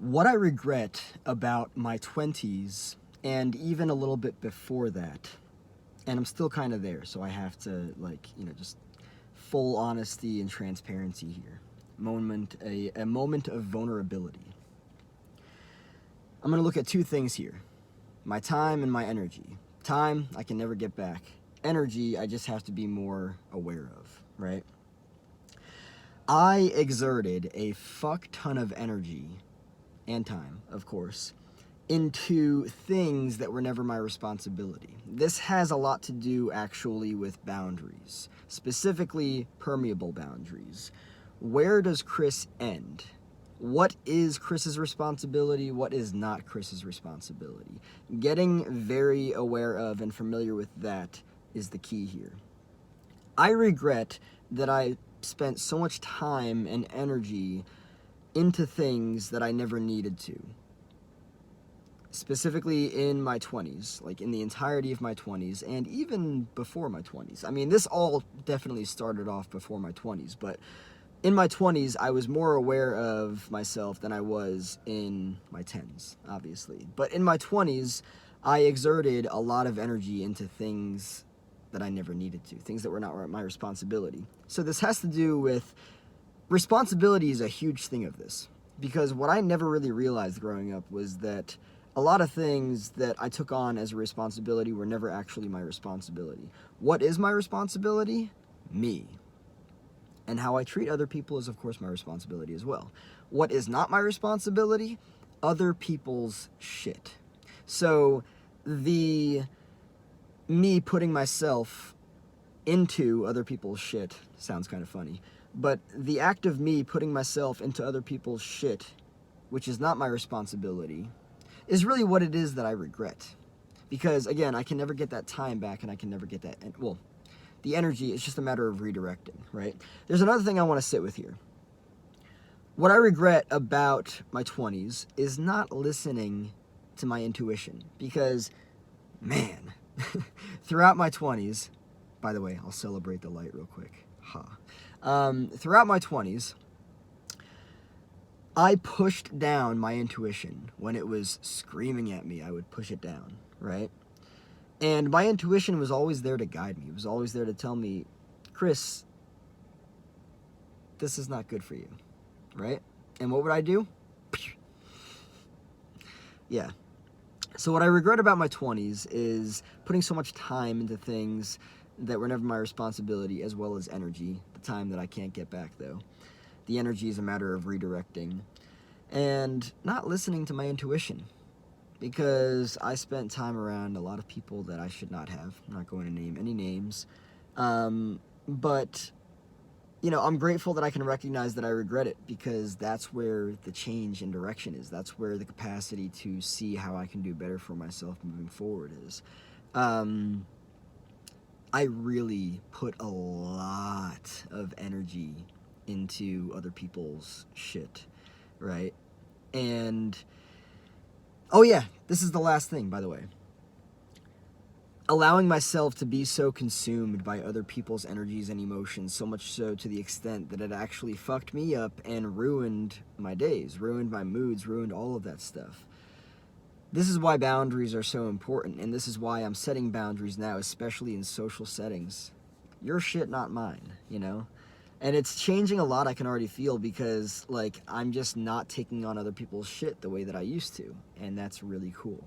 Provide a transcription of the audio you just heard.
What I regret about my 20s, and even a little bit before that, and I'm still kind of there, so I have to, just full honesty and transparency here. A moment of vulnerability. I'm going to look at two things here: my time and my energy. Time, I can never get back. Energy, I just have to be more aware of, right? I exerted a fuck ton of energy and time, of course, into things that were never my responsibility. This has a lot to do actually with boundaries, specifically permeable boundaries. Where does Chris end? What is Chris's responsibility? What is not Chris's responsibility? Getting very aware of and familiar with that is the key here. I regret that I spent so much time and energy into things that I never needed to. Specifically in my 20s, like in the entirety of my 20s, and even before my 20s. I mean, this all definitely started off before my 20s, but in my 20s, I was more aware of myself than I was in my 10s, obviously. But in my 20s, I exerted a lot of energy into things that I never needed to, things that were not my responsibility. So this has to do with responsibility is a huge thing of this, because what I never really realized growing up was that a lot of things that I took on as a responsibility were never actually my responsibility. What is my responsibility? Me. And how I treat other people is, of course, my responsibility as well. What is not my responsibility? Other people's shit. So me putting myself into other people's shit sounds kind of funny. But the act of me putting myself into other people's shit, which is not my responsibility, is really what it is that I regret. Because, again, I can never get that time back, and I can never get that, the energy. It's just a matter of redirecting, right? There's another thing I want to sit with here. What I regret about my 20s is not listening to my intuition. Because, man, throughout my 20s, by the way, I'll celebrate the light real quick. Throughout my 20s, I pushed down my intuition. When it was screaming at me, I would push it down, right? And my intuition was always there to guide me. It was always there to tell me, Chris, this is not good for you, right? And what would I do? Yeah. So what I regret about my 20s is putting so much time into things that were never my responsibility, as well as energy. The time that I can't get back, though. The energy is a matter of redirecting. And not listening to my intuition. Because I spent time around a lot of people that I should not have. I'm not going to name any names. But, I'm grateful that I can recognize that I regret it, because that's where the change in direction is. That's where the capacity to see how I can do better for myself moving forward is. I really put a lot of energy into other people's shit, right? And, oh yeah, this is the last thing, by the way. Allowing myself to be so consumed by other people's energies and emotions, so much so to the extent that it actually fucked me up and ruined my days, ruined my moods, ruined all of that stuff. This is why boundaries are so important, and this is why I'm setting boundaries now, especially in social settings. Your shit, not mine, And it's changing a lot, I can already feel, because, I'm just not taking on other people's shit the way that I used to, and that's really cool.